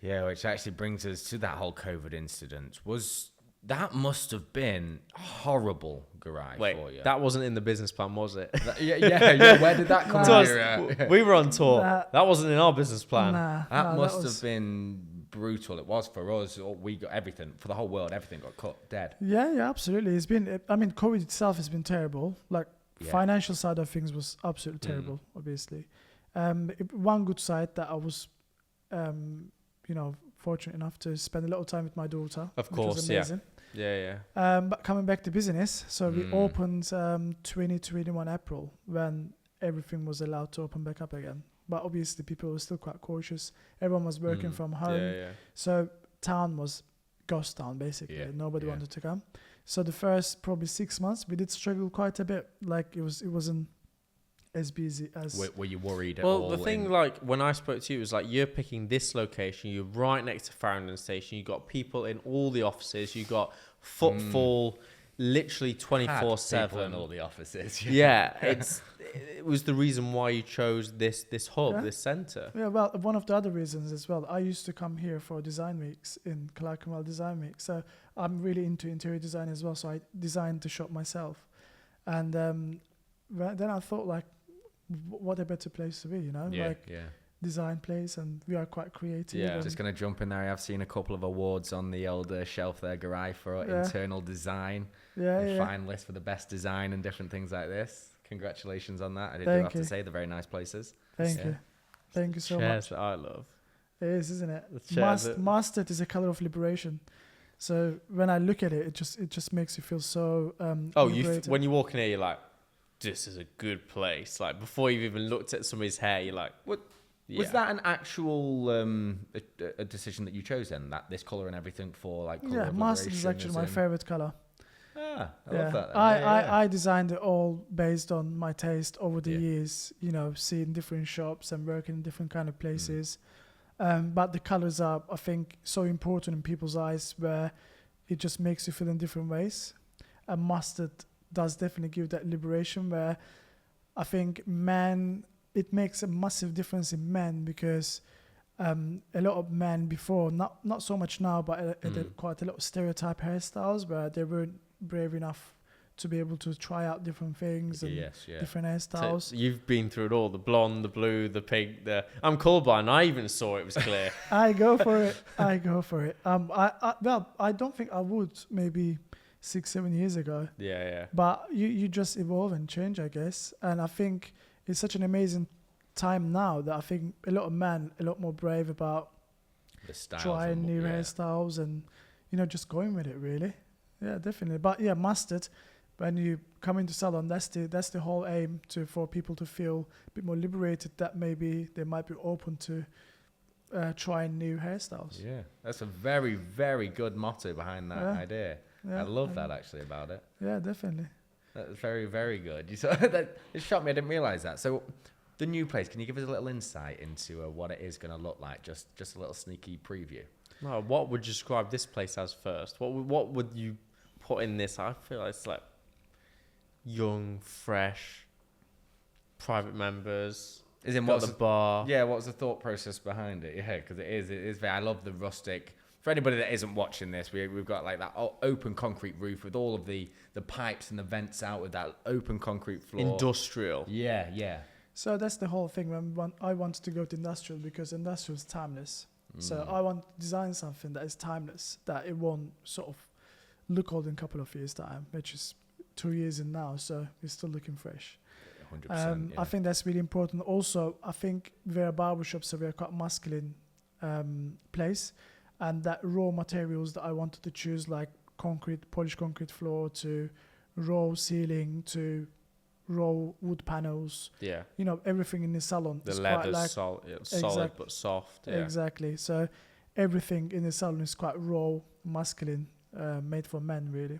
Yeah, which actually brings us to that whole COVID incident. That must have been horrible, Garai, for you. Wait, that wasn't in the business plan, was it? Yeah. Where did that come to us, we were on tour. That wasn't in our business plan. That must have been brutal. It was for us. We got everything, for the whole world, everything got cut dead. Yeah, absolutely. It's been, I mean, COVID itself has been terrible. Like, financial side of things was absolutely terrible, obviously. One good side that I was, fortunate enough to spend a little time with my daughter. Of course, which was amazing. Yeah. But coming back to business, so we opened 2021 April when everything was allowed to open back up again. But obviously people were still quite cautious. Everyone was working from home. Yeah. So town was ghost town, basically. Yeah. Nobody wanted to come. So the first probably 6 months, we did struggle quite a bit. Like it wasn't as busy as... Were you worried at all? Well, the thing, like, when I spoke to you, it was like, you're picking this location, you're right next to Farringdon Station, you got people in all the offices, you got footfall literally 24/7 in all the offices. Yeah, it was the reason why you chose this hub, this centre. Yeah, well, one of the other reasons as well, I used to come here for design weeks in Clerkenwell Design Week, so I'm really into interior design as well, so I designed the shop myself. And then I thought, like, what a better place to be, design place, and we are quite creative. Yeah, just going to jump in there. I've seen a couple of awards on the old shelf there, Garai, for internal design. Finalists for the best design and different things like this. Congratulations on that. I do have to say, they're very nice places. Thank you so Chairs much. that I love. It is, isn't it? Mustard is a color of liberation. So when I look at it, it just makes you feel so when you walk in here, you're like, this is a good place. Like, before you've even looked at somebody's hair, you're like, what? Yeah. Was that an actual a decision that you chose then? That this color and everything for like color of mustard is actually my favorite color. I love that. I designed it all based on my taste over the years. Seeing different shops and working in different kind of places. But the colors are, I think, so important in people's eyes, where it just makes you feel in different ways. And mustard does definitely give that liberation, where I think it makes a massive difference in men, because a lot of men before, not so much now, but quite a lot of stereotype hairstyles where they weren't brave enough to be able to try out different things and different hairstyles. So you've been through it all: the blonde, the blue, the pink. I'm colorblind. I even saw it was clear. I go for it. I don't think I would maybe 6-7 years ago. Yeah. But you just evolve and change, I guess. And I think it's such an amazing time now that I think a lot of men a lot more brave about the styles, trying new hairstyles and just going with it, really. Yeah, definitely. But yeah, mustard, when you come into salon, that's the whole aim, for people to feel a bit more liberated, that maybe they might be open to trying new hairstyles. Yeah, that's a very, very good motto behind that idea. I love that actually about it. Yeah, definitely. That's very, very good. You saw that. It shocked me. I didn't realize that. So, the new place. Can you give us a little insight into what it is going to look like? Just a little sneaky preview. No, what would you describe this place as first? What would you put in this? I feel like it's like young, fresh, private members. Is in got the bar? Yeah. What was the thought process behind it? Yeah, because it is very. I love the rustic. For anybody that isn't watching this, we've got like that open concrete roof with all of the pipes and the vents out, with that open concrete floor. Industrial. Yeah. So that's the whole thing. When I wanted to go to industrial, because industrial is timeless. So I want to design something that is timeless, that it won't sort of look old in a couple of years' time, which is 2 years in now. So it's still looking fresh. 100%. I think that's really important. Also, I think we're a barbershop, so we're quite masculine place. And that raw materials that I wanted to choose, like polished concrete floor, to raw ceiling, to raw wood panels. Yeah. Everything in the salon. The leather's solid but soft. Yeah. Exactly. So everything in the salon is quite raw, masculine, made for men, really.